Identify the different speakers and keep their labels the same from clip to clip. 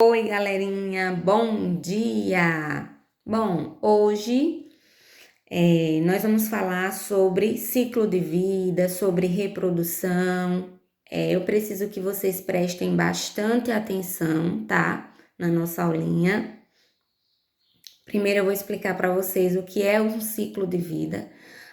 Speaker 1: Oi, galerinha, bom dia! Bom, hoje nós vamos falar sobre ciclo de vida, sobre reprodução. Eu preciso que vocês prestem bastante atenção, tá? Na nossa aulinha. Primeiro eu vou explicar para vocês o que é um ciclo de vida.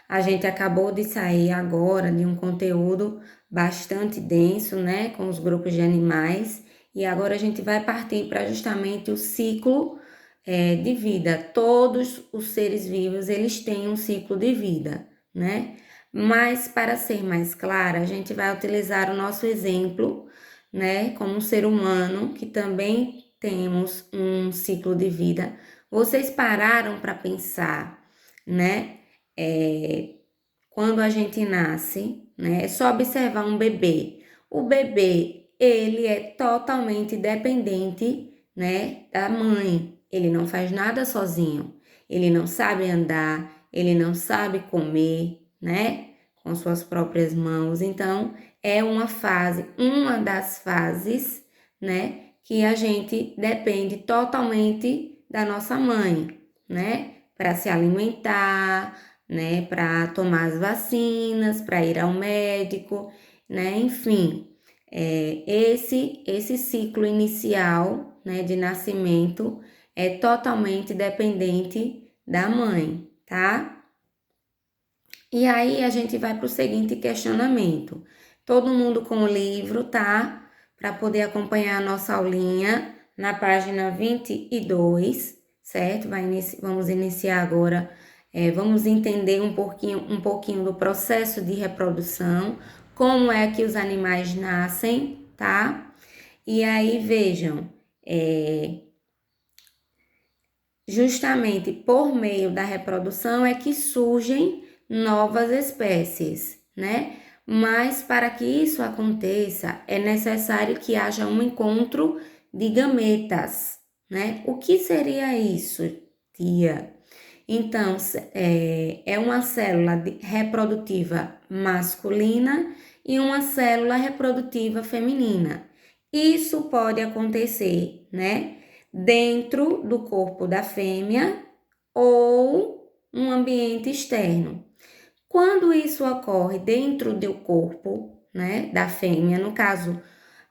Speaker 1: A gente acabou de sair agora de um conteúdo bastante denso, né? Com os grupos de animais. E agora a gente vai partir para justamente o ciclo de vida. Todos os seres vivos, eles têm um ciclo de vida, né? Mas para ser mais clara, a gente vai utilizar o nosso exemplo, né? Como um ser humano que também temos um ciclo de vida. Vocês pararam para pensar, né? Quando a gente nasce, né? É só observar um bebê. O bebê, ele é totalmente dependente, né, da mãe. Ele não faz nada sozinho. Ele não sabe andar, ele não sabe comer, né, com suas próprias mãos. Então, é uma das fases, né, que a gente depende totalmente da nossa mãe, né, para se alimentar, né, para tomar as vacinas, para ir ao médico, né, enfim, esse ciclo inicial, né, de nascimento é totalmente dependente da mãe, tá? E aí a gente vai para o seguinte questionamento. Todo mundo com o livro, tá? Para poder acompanhar a nossa aulinha na página 22, certo? Vamos iniciar agora. Vamos entender um pouquinho do processo de reprodução, como é que os animais nascem, tá? E aí, vejam, justamente por meio da reprodução é que surgem novas espécies, né? Mas para que isso aconteça, é necessário que haja um encontro de gametas, né? O que seria isso, tia? Então, é uma célula reprodutiva masculina e uma célula reprodutiva feminina. Isso pode acontecer, né, dentro do corpo da fêmea ou um ambiente externo. Quando isso ocorre dentro do corpo, né, da fêmea, no caso,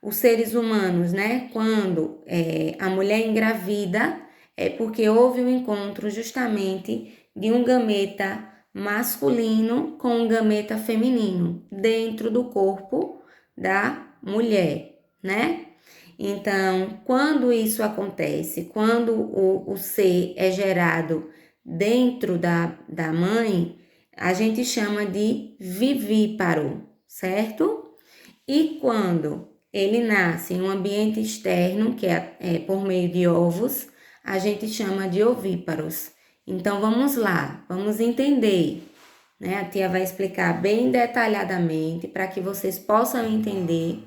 Speaker 1: os seres humanos, né, quando a mulher engravida, é porque houve um encontro justamente de um gameta masculino com um gameta feminino dentro do corpo da mulher, né? Então, quando isso acontece, quando o ser é gerado dentro da mãe, a gente chama de vivíparo, certo? E quando ele nasce em um ambiente externo, que é por meio de ovos, a gente chama de ovíparos. Então, vamos lá, vamos entender, né? A tia vai explicar bem detalhadamente para que vocês possam entender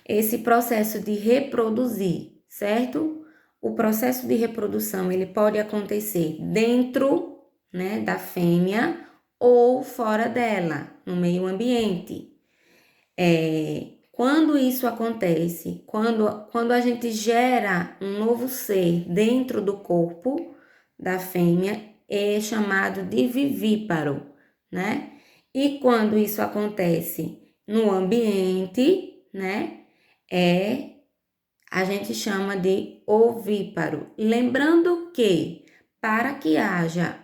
Speaker 1: esse processo de reproduzir, certo? O processo de reprodução, ele pode acontecer dentro, né, da fêmea ou fora dela, no meio ambiente. Quando isso acontece, quando a gente gera um novo ser dentro do corpo da fêmea, é chamado de vivíparo, né? E quando isso acontece no ambiente, né, a gente chama de ovíparo. Lembrando que para que haja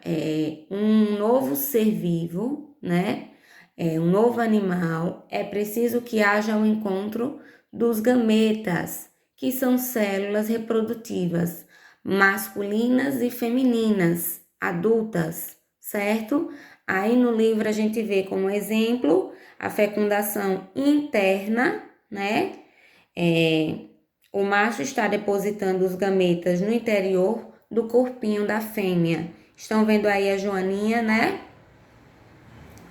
Speaker 1: um novo ser vivo, né, um novo animal, é preciso que haja um encontro dos gametas, que são células reprodutivas masculinas e femininas, adultas, certo? Aí no livro a gente vê como exemplo a fecundação interna, né? O macho está depositando os gametas no interior do corpinho da fêmea. Estão vendo aí a Joaninha, né?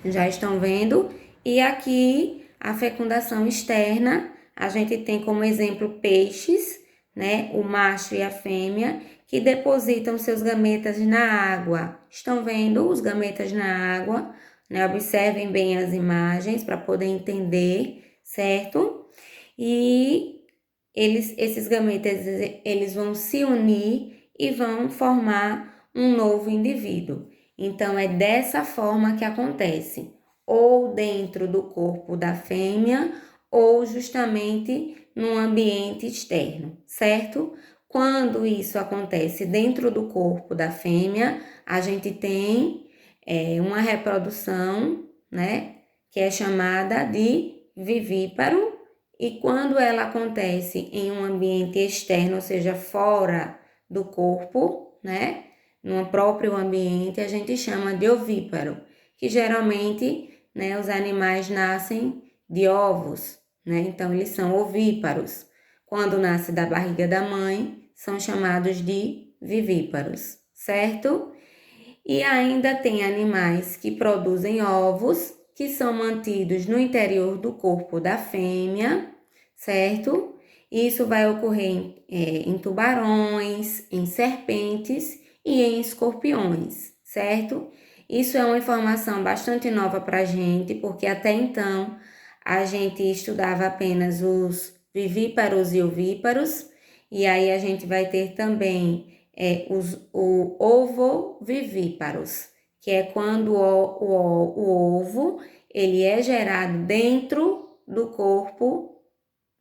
Speaker 1: Já estão vendo? E aqui a fecundação externa, a gente tem como exemplo peixes, né? O macho e a fêmea, que depositam seus gametas na água. Estão vendo os gametas na água? Né? Observem bem as imagens para poder entender, certo? E esses gametas eles vão se unir e vão formar um novo indivíduo. Então, é dessa forma que acontece, ou dentro do corpo da fêmea, ou justamente num ambiente externo, certo? Quando isso acontece dentro do corpo da fêmea, a gente tem uma reprodução, né, que é chamada de vivíparo, e quando ela acontece em um ambiente externo, ou seja, fora do corpo, né, no próprio ambiente, a gente chama de ovíparo, que geralmente, né, os animais nascem de ovos, né, então eles são ovíparos. Quando nasce da barriga da mãe, são chamados de vivíparos, certo? E ainda tem animais que produzem ovos, que são mantidos no interior do corpo da fêmea, certo? Isso vai ocorrer em tubarões, em serpentes e em escorpiões, certo? Isso é uma informação bastante nova para a gente, porque até então a gente estudava apenas os vivíparos e ovíparos, e aí a gente vai ter também o ovovivíparos, que é quando o ovo ele é gerado dentro do corpo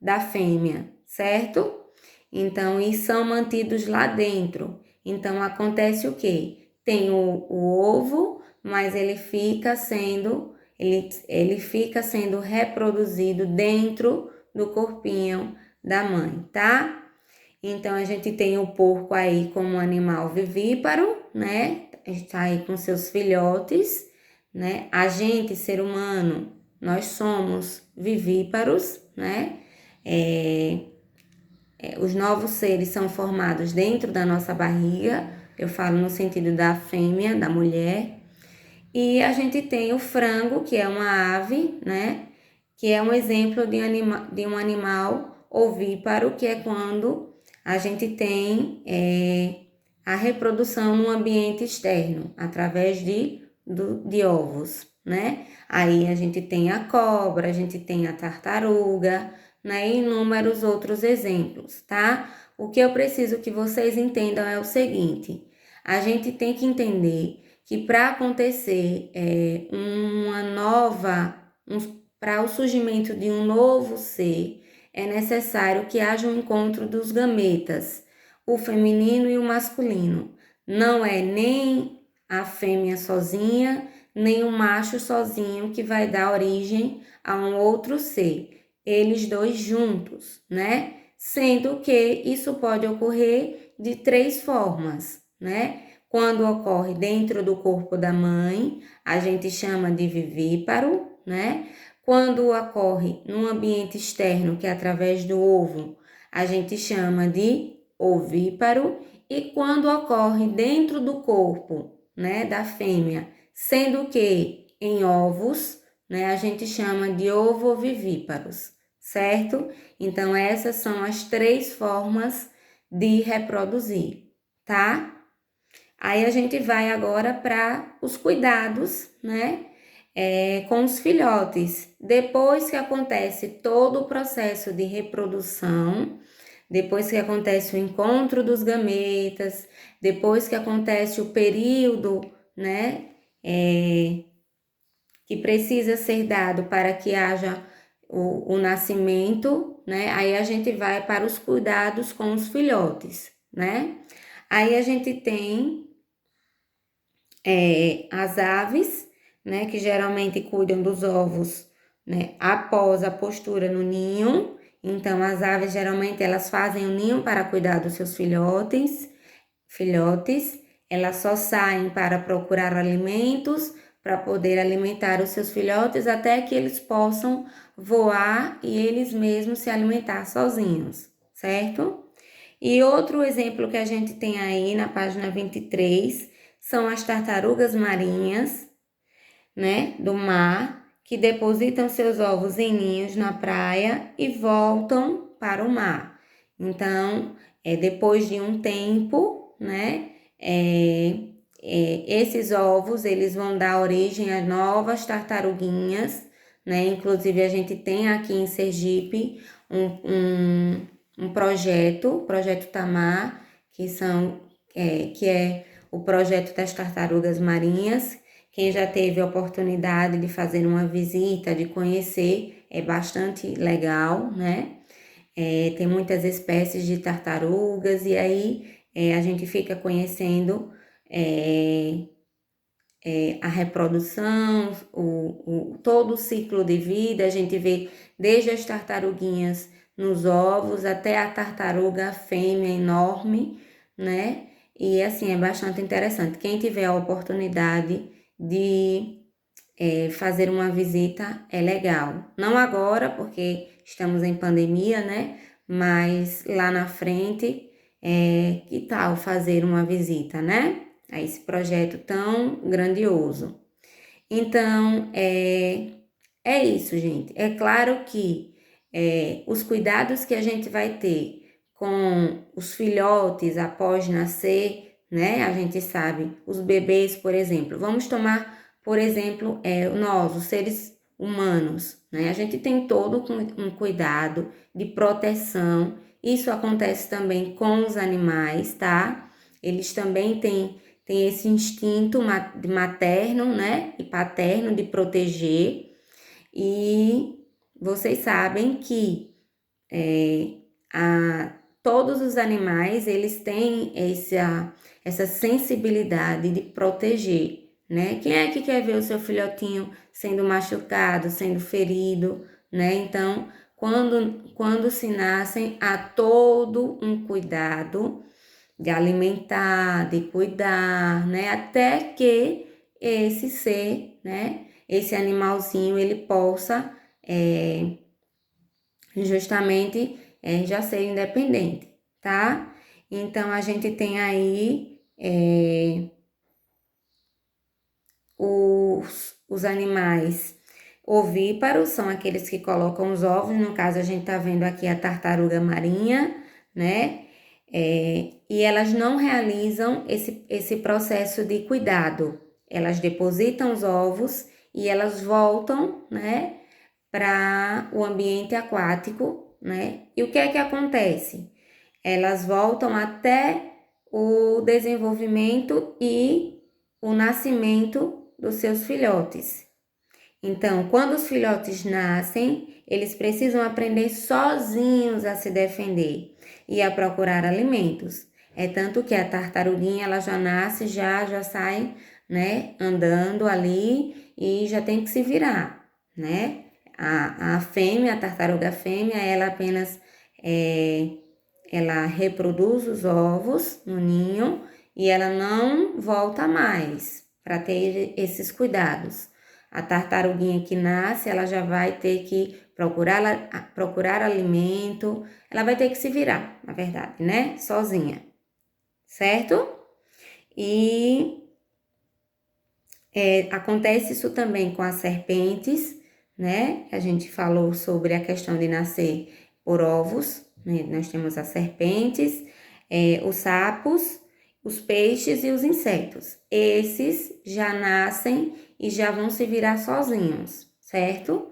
Speaker 1: da fêmea, certo? Então, e são mantidos lá dentro. Então, acontece o quê? Tem o ovo, mas ele fica sendo reproduzido dentro do corpinho da mãe, tá? Então, a gente tem o porco aí como um animal vivíparo, né? Está aí com seus filhotes, né? A gente, ser humano, nós somos vivíparos, né? Os novos seres são formados dentro da nossa barriga, eu falo no sentido da fêmea, da mulher. E a gente tem o frango, que é uma ave, né? Que é um exemplo de um animal ovíparo, que é quando a gente tem a reprodução no ambiente externo, através de ovos, né? Aí a gente tem a cobra, a gente tem a tartaruga, né? E inúmeros outros exemplos, tá? O que eu preciso que vocês entendam é o seguinte: a gente tem que entender que para acontecer para o surgimento de um novo ser, é necessário que haja um encontro dos gametas, o feminino e o masculino. Não é nem a fêmea sozinha, nem o macho sozinho que vai dar origem a um outro ser. Eles dois juntos, né? Sendo que isso pode ocorrer de 3 formas, né? Quando ocorre dentro do corpo da mãe, a gente chama de vivíparo, né? Quando ocorre no ambiente externo, que é através do ovo, a gente chama de ovíparo. E quando ocorre dentro do corpo, né, da fêmea, sendo que em ovos, né, a gente chama de ovovivíparos, certo? Então, essas são as 3 formas de reproduzir, tá? Aí a gente vai agora para os cuidados, né? Com os filhotes. Depois que acontece todo o processo de reprodução, depois que acontece o encontro dos gametas, depois que acontece o período, né? Que precisa ser dado para que haja o nascimento, né? Aí a gente vai para os cuidados com os filhotes, né? Aí a gente tem as aves, né, que geralmente cuidam dos ovos, né, após a postura no ninho. Então, as aves geralmente elas fazem o ninho para cuidar dos seus filhotes. Elas só saem para procurar alimentos, para poder alimentar os seus filhotes, até que eles possam voar e eles mesmos se alimentar sozinhos, certo? E outro exemplo que a gente tem aí na página 23 são as tartarugas marinhas, né, do mar, que depositam seus ovos em ninhos na praia e voltam para o mar. Então, depois de um tempo, né, esses ovos eles vão dar origem a novas tartaruguinhas, né? Inclusive a gente tem aqui em Sergipe o projeto Tamar, que é o projeto das tartarugas marinhas. Quem já teve a oportunidade de fazer uma visita, de conhecer, é bastante legal, né? Tem muitas espécies de tartarugas e aí a gente fica conhecendo a reprodução, todo o ciclo de vida. A gente vê desde as tartaruguinhas nos ovos até a tartaruga fêmea enorme, né? E assim, é bastante interessante. Quem tiver a oportunidade de fazer uma visita é legal. Não agora, porque estamos em pandemia, né? Mas lá na frente, que tal fazer uma visita, né? A esse projeto tão grandioso. Então, é isso, gente. É claro que os cuidados que a gente vai ter com os filhotes após nascer, né? A gente sabe, os bebês, por exemplo. Vamos tomar, por exemplo, nós, os seres humanos, né? A gente tem todo um cuidado de proteção. Isso acontece também com os animais, tá? Eles também têm esse instinto materno, né? E paterno de proteger. E vocês sabem que todos os animais, eles têm essa sensibilidade de proteger, né? Quem é que quer ver o seu filhotinho sendo machucado, sendo ferido, né? Então, quando se nascem, há todo um cuidado de alimentar, de cuidar, né? Até que esse ser, né? Esse animalzinho, ele possa justamente já ser independente, tá? Então, a gente tem aí os animais ovíparos, são aqueles que colocam os ovos. No caso, a gente tá vendo aqui a tartaruga marinha, né? E elas não realizam esse processo de cuidado. Elas depositam os ovos e elas voltam, né, para o ambiente aquático, né? E o que é que acontece? Elas voltam até o desenvolvimento e o nascimento dos seus filhotes. Então, quando os filhotes nascem, eles precisam aprender sozinhos a se defender e a procurar alimentos. É tanto que a tartaruguinha, ela já nasce, já sai, né, andando ali e já tem que se virar, né? A fêmea, a tartaruga fêmea, ela apenas ela reproduz os ovos no ninho e ela não volta mais para ter esses cuidados. A tartaruguinha que nasce, ela já vai ter que procurar alimento, ela vai ter que se virar, na verdade, né? Sozinha, certo? E acontece isso também com as serpentes, né? A gente falou sobre a questão de nascer por ovos, né? Nós temos as serpentes, os sapos, os peixes e os insetos. Esses já nascem e já vão se virar sozinhos, certo?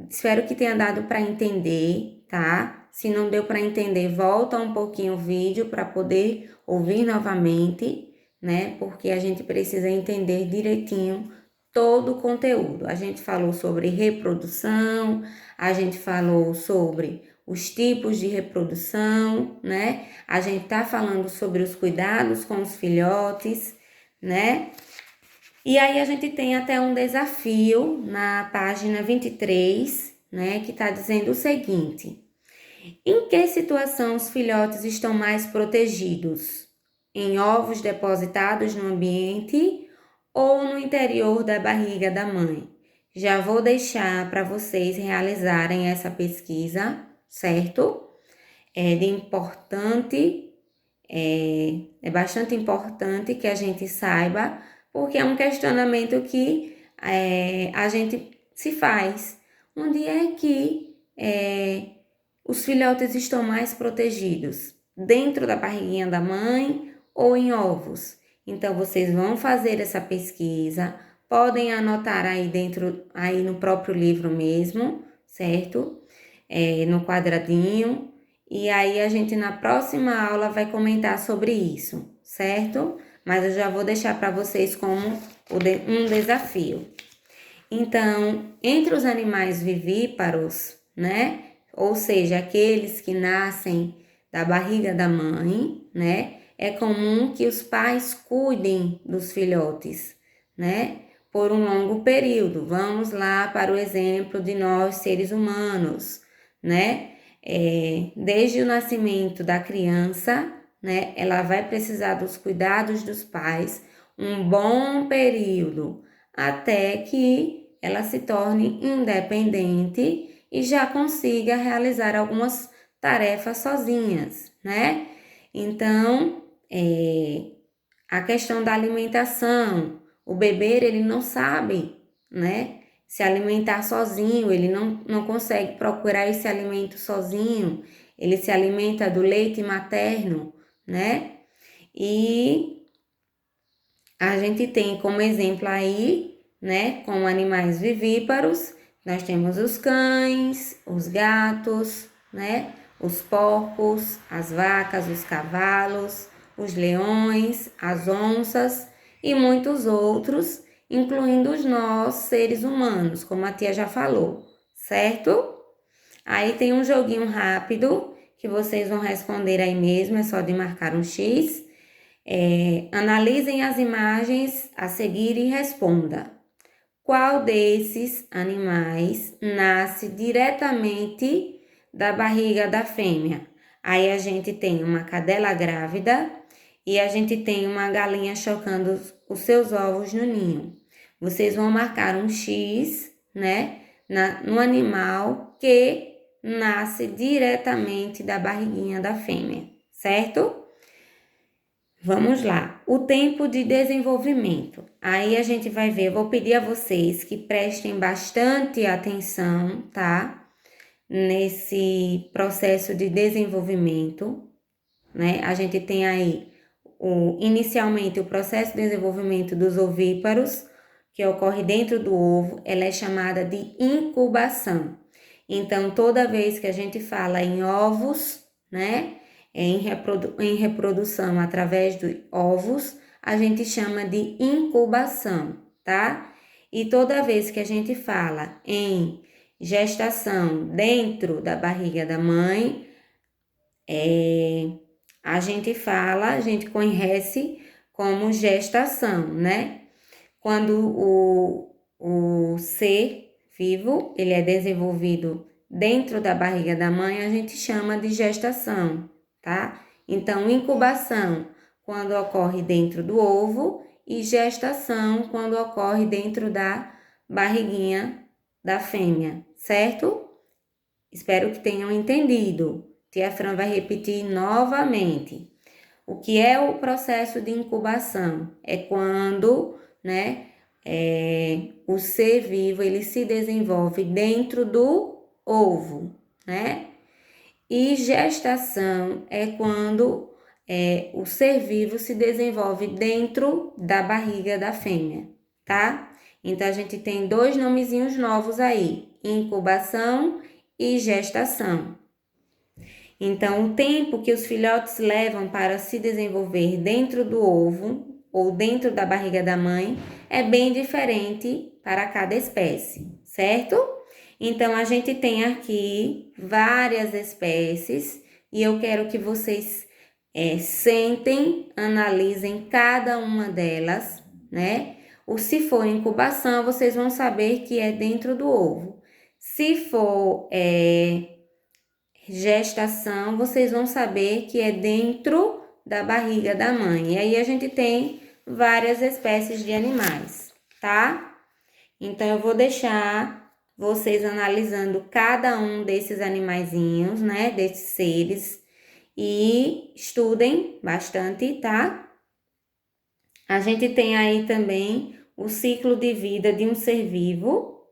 Speaker 1: Espero que tenha dado para entender, tá? Se não deu para entender, volta um pouquinho o vídeo para poder ouvir novamente, né? Porque a gente precisa entender direitinho todo o conteúdo. A gente falou sobre reprodução, a gente falou sobre os tipos de reprodução, né? A gente tá falando sobre os cuidados com os filhotes, né? E aí a gente tem até um desafio na página 23, né, que tá dizendo o seguinte: em que situação os filhotes estão mais protegidos? Em ovos depositados no ambiente ou no interior da barriga da mãe? Já vou deixar para vocês realizarem essa pesquisa, certo? É bastante importante que a gente saiba, porque é um questionamento que a gente se faz. Onde é que os filhotes estão mais protegidos? Dentro da barriguinha da mãe ou em ovos? Então, vocês vão fazer essa pesquisa, podem anotar aí no próprio livro mesmo, certo? no quadradinho. E aí a gente na próxima aula vai comentar sobre isso, certo? Mas eu já vou deixar para vocês como um desafio. Então, entre os animais vivíparos, né? Ou seja, aqueles que nascem da barriga da mãe, né? É comum que os pais cuidem dos filhotes, né? Por um longo período. Vamos lá para o exemplo de nós, seres humanos, né? Desde o nascimento da criança, né? Ela vai precisar dos cuidados dos pais um bom período, até que ela se torne independente e já consiga realizar algumas tarefas sozinhas, né? Então, a questão da alimentação, o bebê ele não sabe, né? Se alimentar sozinho, ele não consegue procurar esse alimento sozinho, ele se alimenta do leite materno, né? E a gente tem como exemplo aí, né, com animais vivíparos, nós temos os cães, os gatos, né, os porcos, as vacas, os cavalos, os leões, as onças e muitos outros, incluindo os nós, seres humanos, como a tia já falou, certo? Aí tem um joguinho rápido que vocês vão responder aí mesmo, é só de marcar um X. Analisem as imagens a seguir e responda. Qual desses animais nasce diretamente da barriga da fêmea? Aí a gente tem uma cadela grávida e a gente tem uma galinha chocando os seus ovos no ninho. Vocês vão marcar um X, né, no animal que nasce diretamente da barriguinha da fêmea, certo? Vamos lá, o tempo de desenvolvimento. Aí a gente vai ver, eu vou pedir a vocês que prestem bastante atenção, tá? Nesse processo de desenvolvimento, né? A gente tem aí inicialmente o processo de desenvolvimento dos ovíparos, que ocorre dentro do ovo, ela é chamada de incubação. Então, toda vez que a gente fala em ovos, né? Em reprodução através de ovos, a gente chama de incubação, tá? E toda vez que a gente fala em gestação dentro da barriga da mãe, a gente conhece como gestação, né? Quando o ser vivo, ele é desenvolvido dentro da barriga da mãe, a gente chama de gestação, tá? Então, incubação, quando ocorre dentro do ovo, e gestação, quando ocorre dentro da barriguinha da fêmea, certo? Espero que tenham entendido. Tia Fran vai repetir novamente. O que é o processo de incubação? É quando, né, o ser vivo ele se desenvolve dentro do ovo, né? E gestação é quando o ser vivo se desenvolve dentro da barriga da fêmea, tá? Então a gente tem dois nomezinhos novos aí: incubação e gestação. Então, o tempo que os filhotes levam para se desenvolver dentro do ovo ou dentro da barriga da mãe é bem diferente para cada espécie, certo? Então, a gente tem aqui várias espécies e eu quero que vocês sentem, analisem cada uma delas, né? Se for incubação, vocês vão saber que é dentro do ovo. Se for gestação, vocês vão saber que é dentro da barriga da mãe. E aí a gente tem várias espécies de animais, tá? Então eu vou deixar vocês analisando cada um desses animaizinhos, né? Desses seres e estudem bastante, tá? A gente tem aí também o ciclo de vida de um ser vivo.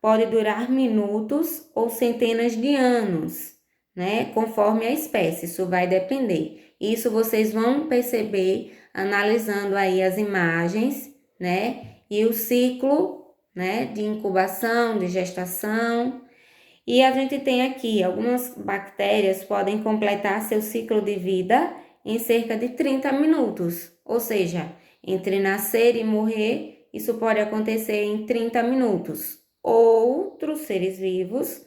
Speaker 1: Pode durar minutos ou centenas de anos, né? Conforme a espécie, isso vai depender. Isso vocês vão perceber analisando aí as imagens, né? E o ciclo, né? De incubação, de gestação. E a gente tem aqui algumas bactérias podem completar seu ciclo de vida em cerca de 30 minutos, ou seja, entre nascer e morrer, isso pode acontecer em 30 minutos. Outros seres vivos,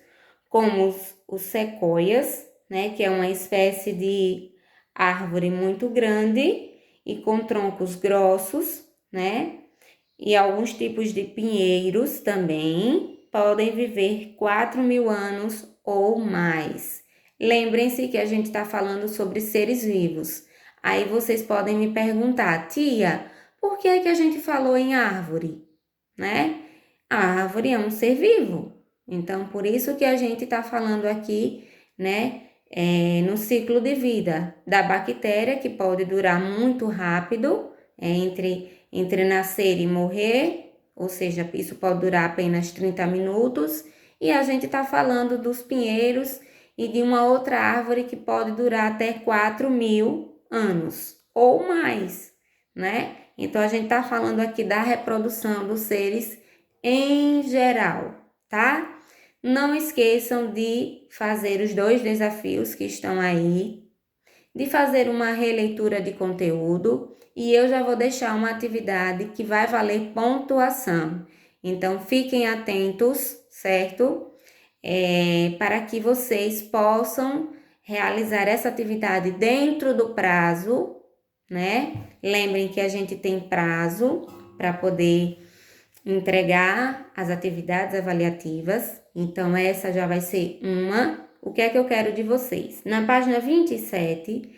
Speaker 1: como os sequoias, né, que é uma espécie de árvore muito grande e com troncos grossos, né? E alguns tipos de pinheiros também podem viver 4.000 anos ou mais. Lembrem-se que a gente está falando sobre seres vivos. Aí vocês podem me perguntar, tia, por que é que a gente falou em árvore, né? A árvore é um ser vivo. Então, por isso que a gente está falando aqui, né, no ciclo de vida da bactéria, que pode durar muito rápido, entre nascer e morrer, ou seja, isso pode durar apenas 30 minutos, e a gente está falando dos pinheiros e de uma outra árvore que pode durar até 4.000 anos ou mais, né? Então, a gente está falando aqui da reprodução dos seres em geral, tá? Não esqueçam de fazer os 2 desafios que estão aí, de fazer uma releitura de conteúdo e eu já vou deixar uma atividade que vai valer pontuação. Então, fiquem atentos, certo? Para que vocês possam realizar essa atividade dentro do prazo, né? Lembrem que a gente tem prazo para poder entregar as atividades avaliativas. Então, essa já vai ser uma. O que é que eu quero de vocês? Na página 27,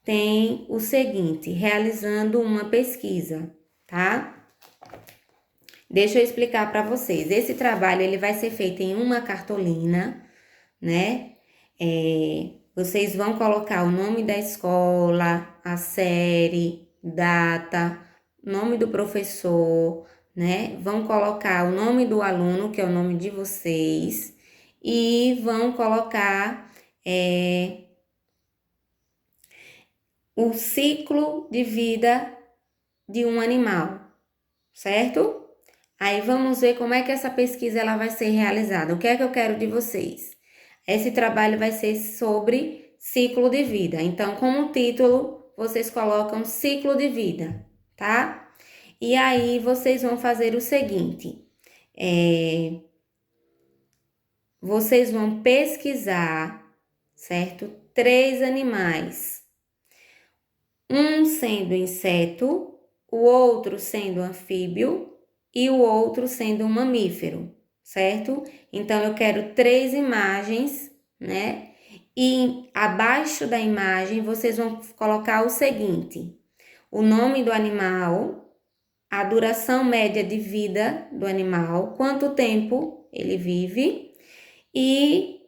Speaker 1: tem o seguinte, realizando uma pesquisa, tá? Deixa eu explicar para vocês. Esse trabalho, ele vai ser feito em uma cartolina, né? Vocês vão colocar o nome da escola, a série, data, nome do professor, né? Vão colocar o nome do aluno, que é o nome de vocês, e vão colocar o ciclo de vida de um animal, certo? Aí vamos ver como é que essa pesquisa ela vai ser realizada. O que é que eu quero de vocês? Esse trabalho vai ser sobre ciclo de vida. Então, como título, vocês colocam ciclo de vida, tá? E aí vocês vão fazer o seguinte: vocês vão pesquisar, certo? 3 animais. Um sendo inseto, o outro sendo anfíbio e o outro sendo um mamífero, certo? Então, eu quero 3 imagens, né? E abaixo da imagem, vocês vão colocar o seguinte: o nome do animal, a duração média de vida do animal, quanto tempo ele vive e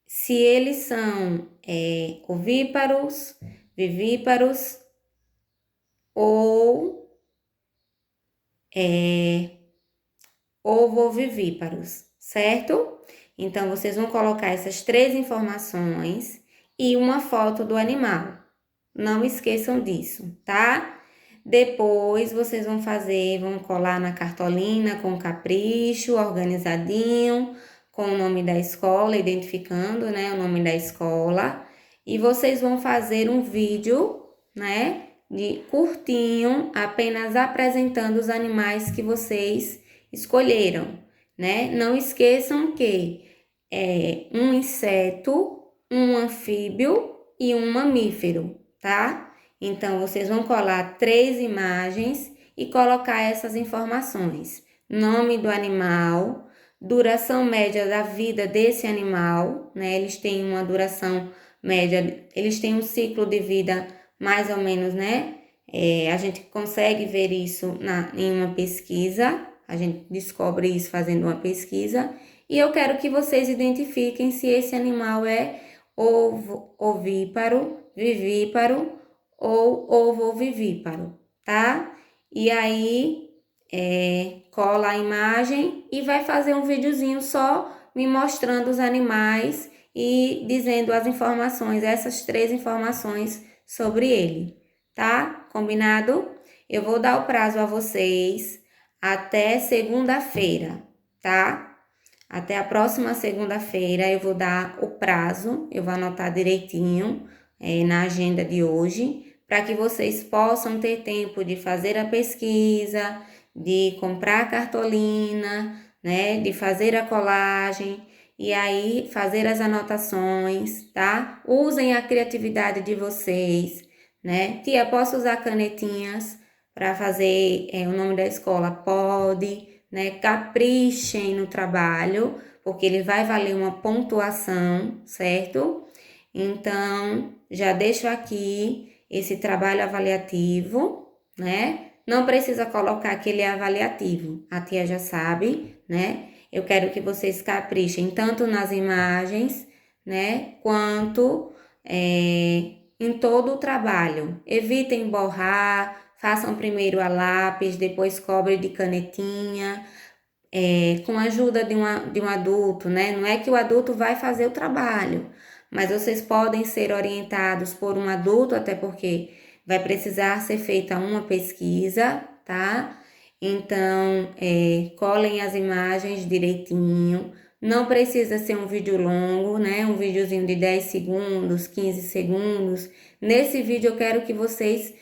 Speaker 1: se eles são ovíparos, vivíparos ou ovovivíparos, certo? Então, vocês vão colocar essas 3 informações e uma foto do animal. Não esqueçam disso, tá? Depois, vocês vão colar na cartolina com capricho, organizadinho, com o nome da escola, identificando, né, o nome da escola. E vocês vão fazer um vídeo, né, de curtinho, apenas apresentando os animais que vocês escolheram, né? Não esqueçam que um inseto, um anfíbio e um mamífero, tá? Então, vocês vão colar 3 imagens e colocar essas informações: nome do animal, duração média da vida desse animal, né? Eles têm uma duração média, eles têm um ciclo de vida mais ou menos, né? A gente consegue ver isso em uma pesquisa, a gente descobre isso fazendo uma pesquisa, e eu quero que vocês identifiquem se esse animal é ovíparo, vivíparo ou ovovivíparo, tá? E aí, cola a imagem e vai fazer um videozinho só me mostrando os animais e dizendo as informações, essas 3 informações sobre ele, tá? Combinado? Eu vou dar o prazo a vocês até segunda-feira, tá? Até a próxima segunda-feira eu vou dar o prazo, eu vou anotar direitinho na agenda de hoje, para que vocês possam ter tempo de fazer a pesquisa, de comprar a cartolina, né? De fazer a colagem e aí fazer as anotações, tá? Usem a criatividade de vocês, né? Tia, posso usar canetinhas para fazer o nome da escola? Pode, né? Caprichem no trabalho, porque ele vai valer uma pontuação, certo? Então, já deixo aqui esse trabalho avaliativo, né? Não precisa colocar que ele é avaliativo, a tia já sabe, né? Eu quero que vocês caprichem tanto nas imagens, né? Quanto em todo o trabalho. Evitem borrar, façam primeiro a lápis, depois cobre de canetinha, com a ajuda de um adulto, né? Não é que o adulto vai fazer o trabalho, mas vocês podem ser orientados por um adulto, até porque vai precisar ser feita uma pesquisa, tá? Então, colhem as imagens direitinho. Não precisa ser um vídeo longo, né? Um videozinho de 10 segundos, 15 segundos. Nesse vídeo eu quero que vocês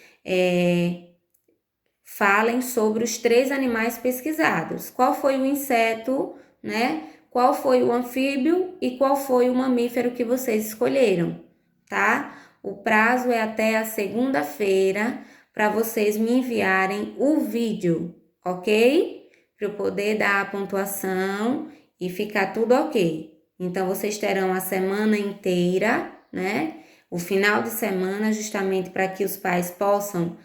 Speaker 1: falem sobre os 3 animais pesquisados. Qual foi o inseto, né? Qual foi o anfíbio e qual foi o mamífero que vocês escolheram, tá? O prazo é até a segunda-feira para vocês me enviarem o vídeo, ok? Para eu poder dar a pontuação e ficar tudo ok. Então, vocês terão a semana inteira, né? O final de semana, justamente para que os pais possam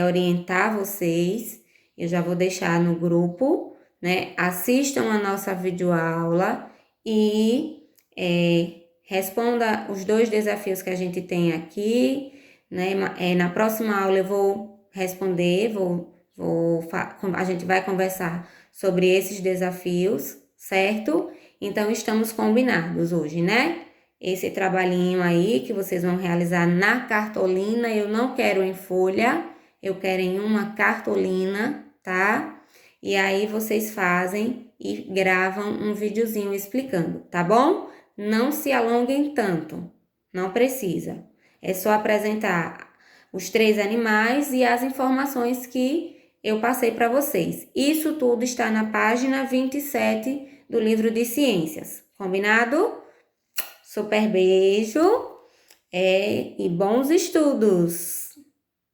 Speaker 1: orientar vocês. Eu já vou deixar no grupo, né? Assistam a nossa videoaula e responda os 2 desafios que a gente tem aqui, né? Na próxima aula eu vou responder, a gente vai conversar sobre esses desafios, certo? Então, estamos combinados hoje, né? Esse trabalhinho aí que vocês vão realizar na cartolina, eu não quero em folha, eu quero em uma cartolina, tá? E aí vocês fazem e gravam um videozinho explicando, tá bom? Não se alonguem tanto, não precisa. É só apresentar os 3 animais e as informações que eu passei para vocês. Isso tudo está na página 27 do livro de ciências, combinado? Super beijo e bons estudos!